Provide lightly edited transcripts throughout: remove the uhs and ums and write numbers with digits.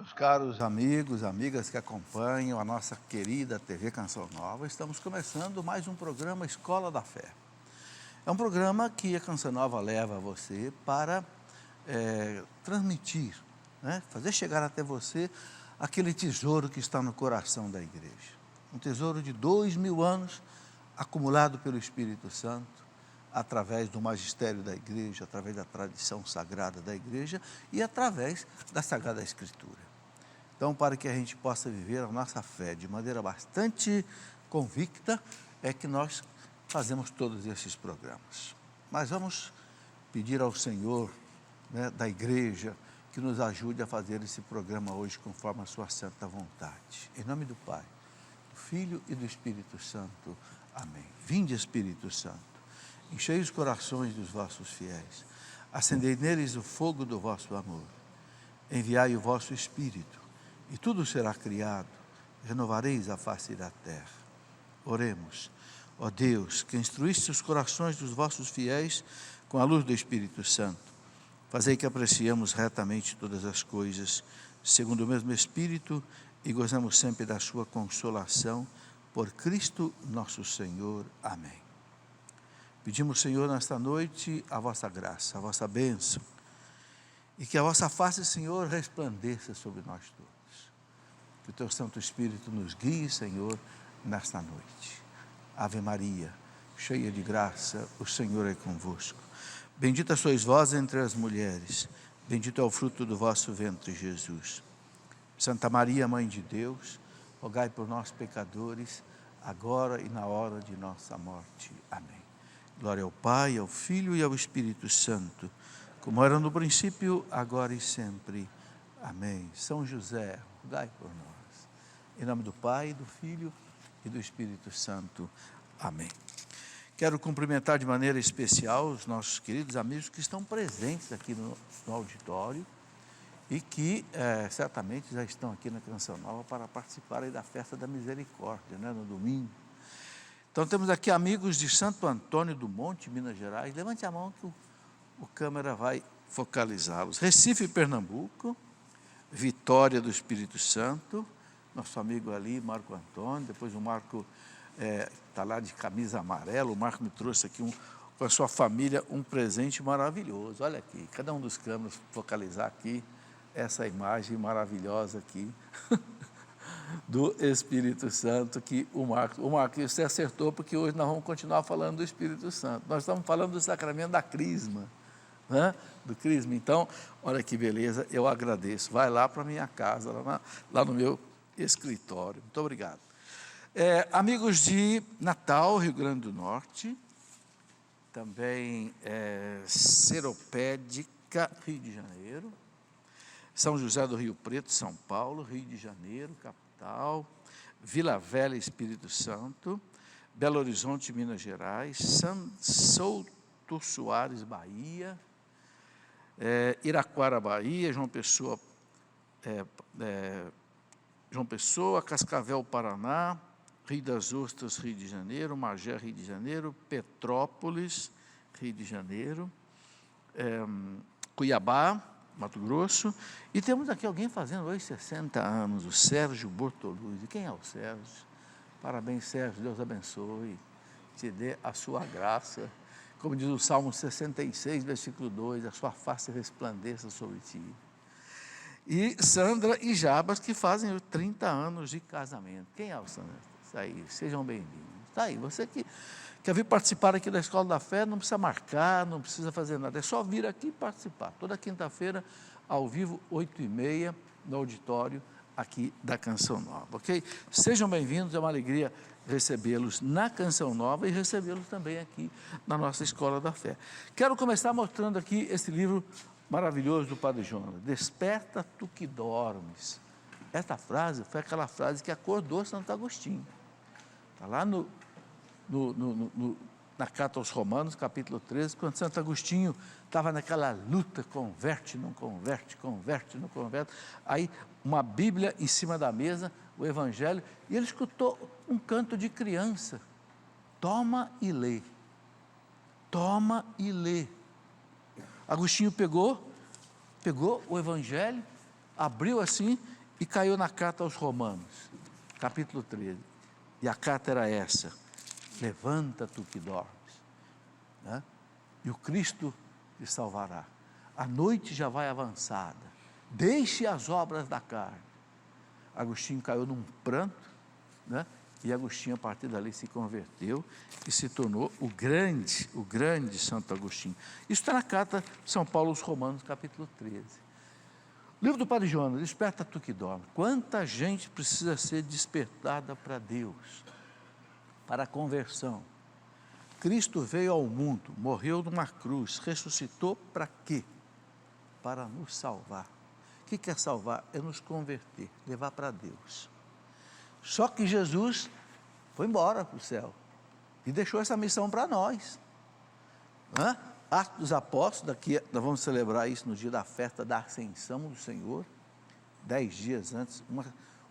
Meus caros amigos, amigas que acompanham a nossa querida TV Canção Nova, estamos começando mais um programa Escola da Fé. É um programa que a Canção Nova leva a você para transmitir, fazer chegar até você aquele tesouro que está no coração da igreja. Um tesouro de 2000 anos, acumulado pelo Espírito Santo, através do magistério da igreja, através da tradição sagrada da igreja e através da Sagrada Escritura. Então, para que a gente possa viver a nossa fé de maneira bastante convicta, é que nós fazemos todos esses programas. Mas vamos pedir ao Senhor, da igreja, que nos ajude a fazer esse programa hoje conforme a sua santa vontade. Em nome do Pai, do Filho e do Espírito Santo. Amém. Vinde, Espírito Santo, enchei os corações dos vossos fiéis, acendei neles o fogo do vosso amor. Enviai o vosso Espírito, e tudo será criado, renovareis a face da terra. Oremos. Ó Deus, que instruíste os corações dos vossos fiéis com a luz do Espírito Santo, fazei que apreciemos retamente todas as coisas, segundo o mesmo Espírito, e gozemos sempre da sua consolação, por Cristo nosso Senhor. Amém. Pedimos, Senhor, nesta noite, a vossa graça, a vossa bênção, e que a vossa face, Senhor, resplandeça sobre nós todos. Que o teu Santo Espírito nos guie, Senhor, nesta noite. Ave Maria, cheia de graça, o Senhor é convosco. Bendita sois vós entre as mulheres, bendito é o fruto do vosso ventre, Jesus. Santa Maria, Mãe de Deus, rogai por nós, pecadores, agora e na hora de nossa morte. Amém. Glória ao Pai, ao Filho e ao Espírito Santo, como era no princípio, agora e sempre. Amém. São José, rogai por nós. Em nome do Pai, do Filho e do Espírito Santo. Amém. Quero cumprimentar de maneira especial os nossos queridos amigos que estão presentes aqui no auditório e que certamente já estão aqui na Canção Nova para participarem da Festa da Misericórdia, no domingo. Então temos aqui amigos de Santo Antônio do Monte, Minas Gerais. Levante a mão que o câmera vai focalizá-los. Recife, Pernambuco. Vitória do Espírito Santo. Nosso amigo ali, Marco Antônio. Depois o Marco está lá de camisa amarela. O Marco me trouxe aqui com a sua família um presente maravilhoso. Olha aqui, cada um dos câmeras focalizar aqui essa imagem maravilhosa aqui do Espírito Santo, que o Marco, você acertou, porque hoje nós vamos continuar falando do Espírito Santo. Nós estamos falando do sacramento da Crisma, do Crisma. Então, olha que beleza, eu agradeço. Vai lá para a minha casa, lá no meu escritório. Muito obrigado. Amigos de Natal, Rio Grande do Norte, também Seropédica, Rio de Janeiro, São José do Rio Preto, São Paulo, Rio de Janeiro, capital, Vila Velha, Espírito Santo, Belo Horizonte, Minas Gerais, Souto Soares, Bahia, Iraquara, Bahia, João Pessoa, Cascavel, Paraná, Rio das Ostras, Rio de Janeiro, Magé, Rio de Janeiro, Petrópolis, Rio de Janeiro, Cuiabá, Mato Grosso, e temos aqui alguém fazendo hoje 60 anos, o Sérgio Bortoluzzi. Quem é o Sérgio? Parabéns, Sérgio, Deus abençoe, te dê a sua graça. Como diz o Salmo 66, versículo 2, a sua face resplandeça sobre ti. E Sandra e Jabas, que fazem 30 anos de casamento. Quem é o Sandra? Isso aí, sejam bem-vindos. Está aí, você que quer vir participar aqui da Escola da Fé, não precisa marcar, não precisa fazer nada, é só vir aqui e participar. Toda quinta-feira, ao vivo, 8h30, no auditório aqui da Canção Nova, ok? Sejam bem-vindos, é uma alegria recebê-los na Canção Nova e recebê-los também aqui na nossa Escola da Fé. Quero começar mostrando aqui esse livro maravilhoso do Padre Jonas, Desperta tu que dormes. Esta frase foi aquela frase que acordou Santo Agostinho. Está lá na Carta aos Romanos, capítulo 13, quando Santo Agostinho estava naquela luta, converte, não converte, converte, não converte. Aí uma Bíblia em cima da mesa, o Evangelho, e ele escutou um canto de criança. Toma e lê. Toma e lê. Agostinho pegou o Evangelho abriu assim e caiu na carta aos Romanos, capítulo 13. E a carta era essa: levanta tu que dormes, né? E o Cristo te salvará. A noite já vai avançada, deixe as obras da carne. Agostinho caiu num pranto, né? E Agostinho, a partir dali, se converteu e se tornou o grande Santo Agostinho. Isso está na carta de São Paulo aos Romanos, capítulo 13. O livro do Padre Jonas, desperta tu que dorme. Quanta gente precisa ser despertada para Deus, para a conversão. Cristo veio ao mundo, morreu numa cruz, ressuscitou para quê? Para nos salvar. O que é salvar? É nos converter, levar para Deus. Só que Jesus foi embora para o céu e deixou essa missão para nós. Atos dos Apóstolos, daqui nós vamos celebrar isso no dia da festa da Ascensão do Senhor, 10 dias antes,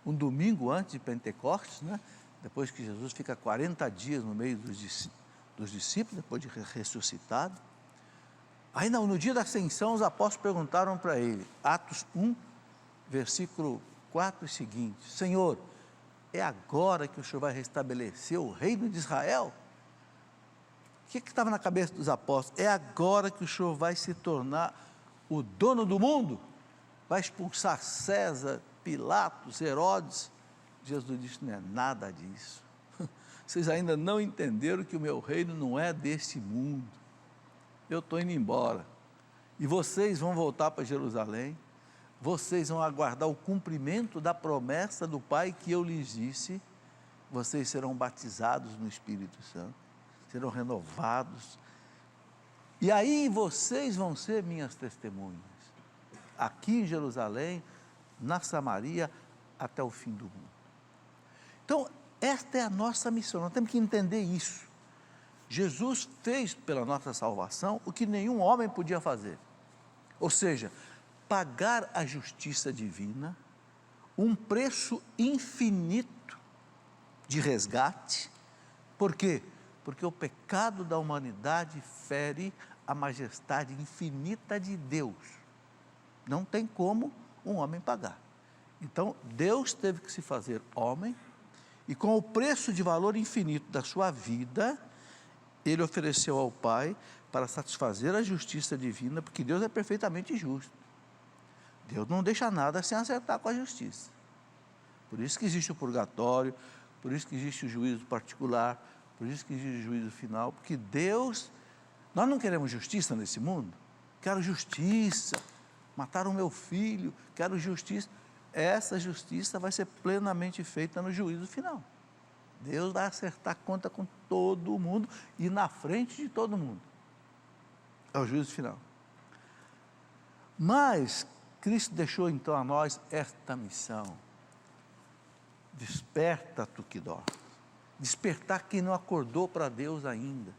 um domingo antes de Pentecostes, né? Depois que Jesus fica 40 dias no meio dos discípulos, depois de ressuscitado. Aí no dia da Ascensão, os apóstolos perguntaram para ele, Atos 1, versículo 4 e seguinte: Senhor, é agora que o Senhor vai restabelecer o reino de Israel? O que estava na cabeça dos apóstolos? É agora que o Senhor vai se tornar o dono do mundo? Vai expulsar César, Pilatos, Herodes? Jesus disse: não é nada disso. Vocês ainda não entenderam que o meu reino não é deste mundo. Eu estou indo embora. E vocês vão voltar para Jerusalém. Vocês vão aguardar o cumprimento da promessa do Pai que eu lhes disse. Vocês serão batizados no Espírito Santo, serão renovados. E aí vocês vão ser minhas testemunhas, aqui em Jerusalém, na Samaria, até o fim do mundo. Então, esta é a nossa missão, nós temos que entender isso. Jesus fez pela nossa salvação o que nenhum homem podia fazer. Ou seja, pagar a justiça divina, um preço infinito de resgate. Por quê? Porque o pecado da humanidade fere a majestade infinita de Deus. Não tem como um homem pagar. Então, Deus teve que se fazer homem e, com o preço de valor infinito da sua vida, Ele ofereceu ao Pai para satisfazer a justiça divina, porque Deus é perfeitamente justo. Deus não deixa nada sem acertar com a justiça. Por isso que existe o purgatório, por isso que existe o juízo particular, por isso que existe o juízo final, porque Deus, nós não queremos justiça nesse mundo. Quero justiça, mataram o meu filho, quero justiça. Essa justiça vai ser plenamente feita no juízo final. Deus vai acertar conta com todo mundo e na frente de todo mundo. É o juízo final. Mas Cristo deixou então a nós esta missão: desperta tu que dormes. Despertar quem não acordou para Deus ainda,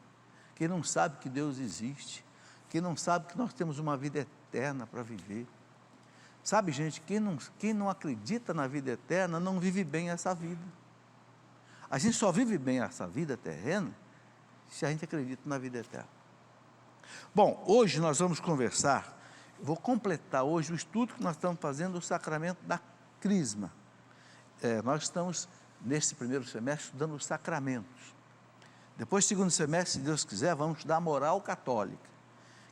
quem não sabe que Deus existe, quem não sabe que nós temos uma vida eterna para viver. Sabe, gente, quem não acredita na vida eterna não vive bem essa vida. A gente só vive bem essa vida terrena se a gente acredita na vida eterna. Bom, hoje nós vamos conversar, vou completar hoje o estudo que nós estamos fazendo do sacramento da Crisma. Nós estamos, nesse primeiro semestre, estudando os sacramentos. Depois, segundo semestre, se Deus quiser, vamos estudar a moral católica,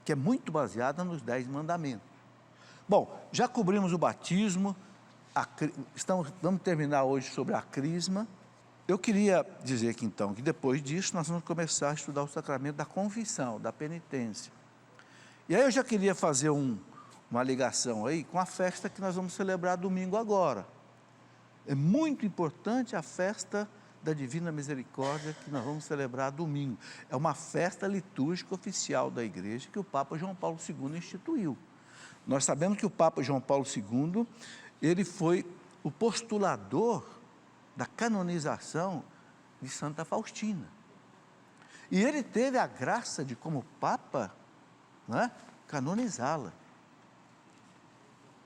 que é muito baseada nos 10 mandamentos. Bom, já cobrimos o batismo, vamos terminar hoje sobre a Crisma. Eu queria dizer aqui então, que depois disso nós vamos começar a estudar o sacramento da confissão, da penitência. E aí eu já queria fazer uma ligação aí com a festa que nós vamos celebrar domingo agora. É muito importante a festa da Divina Misericórdia que nós vamos celebrar domingo. É uma festa litúrgica oficial da Igreja que o Papa João Paulo II instituiu. Nós sabemos que o Papa João Paulo II, ele foi o postulador da canonização de Santa Faustina. E ele teve a graça de, como Papa, canonizá-la.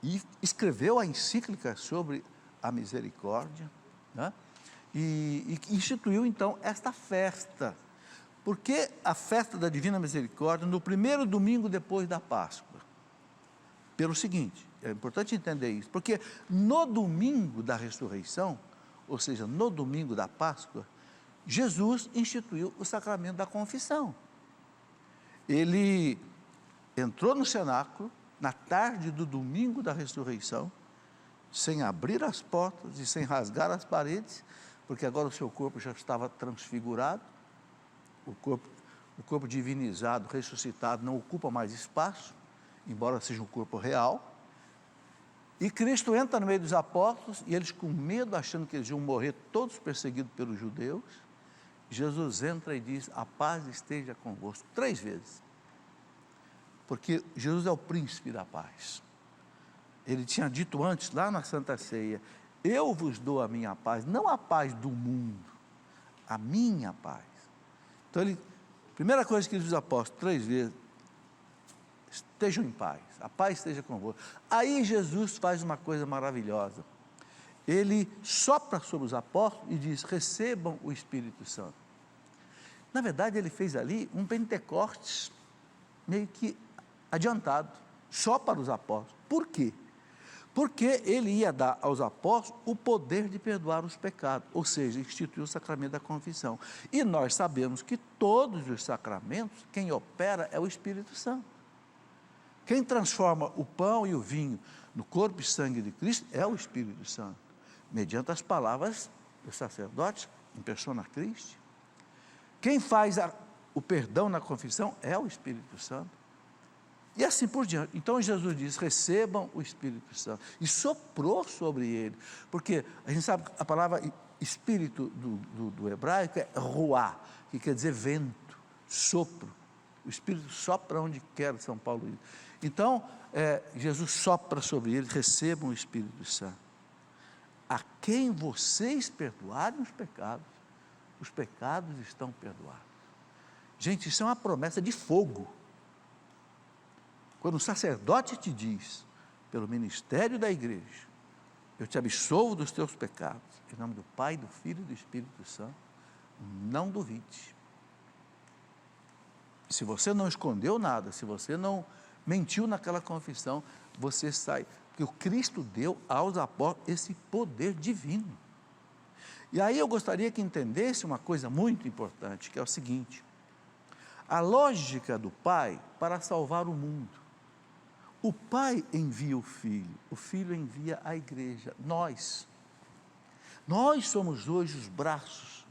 E escreveu a encíclica sobre a misericórdia, e instituiu então esta festa. Porque a festa da Divina Misericórdia, no primeiro domingo depois da Páscoa? Pelo seguinte: É importante entender isso, porque no domingo da ressurreição, ou seja, no domingo da Páscoa, Jesus instituiu o sacramento da confissão. Ele entrou no cenáculo na tarde do domingo da ressurreição, sem abrir as portas e sem rasgar as paredes, porque agora o seu corpo já estava transfigurado, o corpo divinizado, ressuscitado, não ocupa mais espaço, embora seja um corpo real. E Cristo entra no meio dos apóstolos, e eles com medo, achando que eles iam morrer todos perseguidos pelos judeus, Jesus entra e diz: a paz esteja convosco, 3 vezes. Porque Jesus é o príncipe da paz. Ele tinha dito antes, lá na Santa Ceia: eu vos dou a minha paz, não a paz do mundo, a minha paz. Então, primeira coisa que ele diz aos apóstolos 3 vezes: estejam em paz, a paz esteja convosco. Aí Jesus faz uma coisa maravilhosa. Ele sopra sobre os apóstolos e diz: recebam o Espírito Santo. Na verdade, ele fez ali um Pentecostes meio que adiantado, só para os apóstolos. Por quê? Porque ele ia dar aos apóstolos o poder de perdoar os pecados, ou seja, instituir o sacramento da confissão. E nós sabemos que todos os sacramentos, quem opera é o Espírito Santo. Quem transforma o pão e o vinho no corpo e sangue de Cristo é o Espírito Santo, mediante as palavras dos sacerdotes, em persona Christi. Quem faz o perdão na confissão é o Espírito Santo. E assim por diante. Então Jesus diz: recebam o Espírito Santo. E soprou sobre ele. Porque a gente sabe que a palavra espírito do hebraico é ruá, que quer dizer vento, sopro. O Espírito sopra onde quer, São Paulo diz. Então, Jesus sopra sobre eles: recebam o Espírito Santo. A quem vocês perdoarem os pecados estão perdoados. Gente, isso é uma promessa de fogo. Quando o sacerdote te diz, pelo ministério da igreja: eu te absolvo dos teus pecados, em nome do Pai, do Filho e do Espírito Santo, não duvide. Se você não escondeu nada, se você não mentiu naquela confissão, você sai, porque o Cristo deu aos apóstolos esse poder divino. E aí eu gostaria que entendesse uma coisa muito importante, que é o seguinte: a lógica do Pai para salvar o mundo. O Pai envia o Filho envia a igreja, nós somos hoje os braços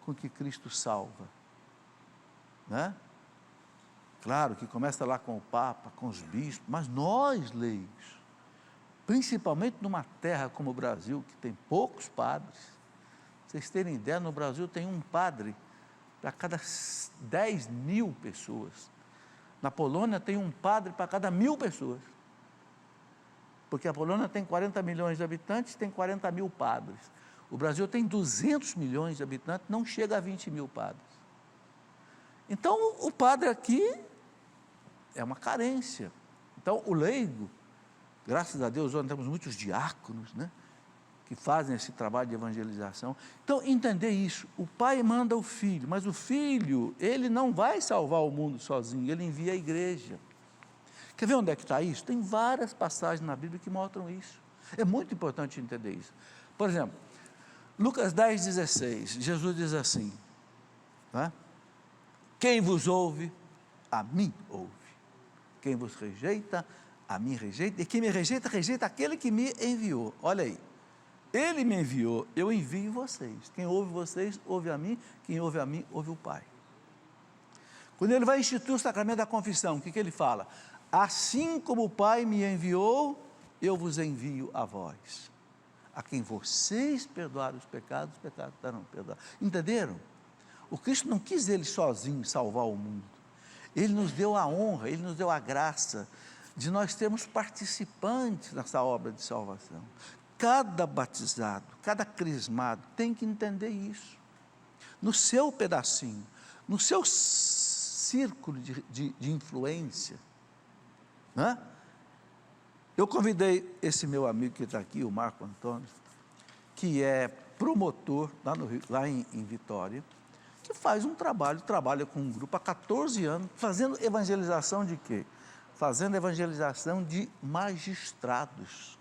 com que Cristo salva, né? Claro que começa lá com o Papa, com os bispos, mas nós, leigos, principalmente numa terra como o Brasil, que tem poucos padres. Vocês terem ideia, no Brasil tem um padre para cada 10.000 pessoas. Na Polônia tem um padre para cada 1.000 pessoas. Porque a Polônia tem 40 milhões de habitantes, tem 40 mil padres. O Brasil tem 200 milhões de habitantes, não chega a 20 mil padres. Então, o padre aqui é uma carência. Então, o leigo, graças a Deus, hoje temos muitos diáconos, né, que fazem esse trabalho de evangelização. Então, entender isso: o Pai manda o Filho, mas o Filho, ele não vai salvar o mundo sozinho, ele envia a igreja. Quer ver onde é que está isso? Tem várias passagens na Bíblia que mostram isso. É muito importante entender isso. Por exemplo, Lucas 10,16, Jesus diz assim, né? Quem vos ouve, a mim ouve. Quem vos rejeita, a mim rejeita. E quem me rejeita, rejeita aquele que me enviou. Olha aí. Ele me enviou, eu envio vocês. Quem ouve vocês, ouve a mim. Quem ouve a mim, ouve o Pai. Quando ele vai instituir o sacramento da confissão, o que ele fala? Assim como o Pai me enviou, eu vos envio a vós. A quem vocês perdoarem os pecados estarão perdoados. Entenderam? O Cristo não quis ele sozinho salvar o mundo. Ele nos deu a honra, ele nos deu a graça de nós termos participantes nessa obra de salvação. Cada batizado, cada crismado tem que entender isso. No seu pedacinho, no seu círculo de influência, né? Eu convidei esse meu amigo que está aqui, o Marco Antônio, que é promotor lá em Vitória, que faz um trabalho, trabalha com um grupo há 14 anos, fazendo evangelização de quê? fazendo evangelização de magistrados,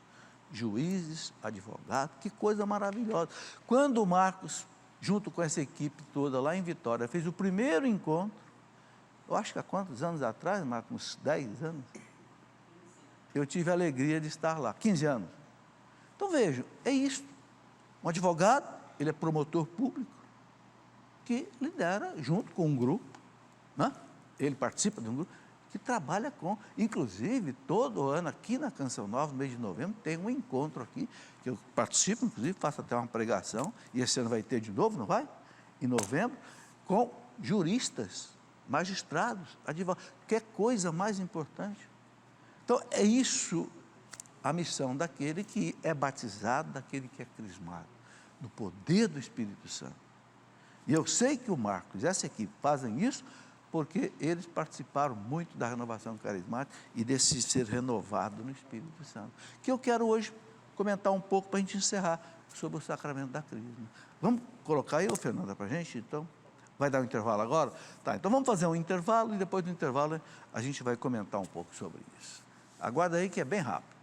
juízes, advogados, que coisa maravilhosa. Quando o Marcos, junto com essa equipe toda lá em Vitória, fez o primeiro encontro, eu acho que há quantos anos atrás, Marcos? Uns 10 anos? Eu tive a alegria de estar lá, 15 anos. Então vejam, é isso. Um advogado, ele é promotor público, que lidera junto com um grupo, né? Ele participa de um grupo, que trabalha com, inclusive, todo ano aqui na Canção Nova, no mês de novembro, tem um encontro aqui, que eu participo, inclusive, faço até uma pregação, e esse ano vai ter de novo, não vai? Em novembro, com juristas, magistrados, advogados, que é coisa mais importante. Então, é isso a missão daquele que é batizado, daquele que é crismado, no poder do Espírito Santo. E eu sei que o Marcos e essa equipe fazem isso porque eles participaram muito da renovação carismática e desse ser renovado no Espírito Santo. Que eu quero hoje comentar um pouco para a gente encerrar sobre o sacramento da crisma. Vamos colocar aí, Fernanda, para a gente, então? Vai dar um intervalo agora? Tá, então vamos fazer um intervalo e depois do intervalo a gente vai comentar um pouco sobre isso. Aguarda aí que é bem rápido.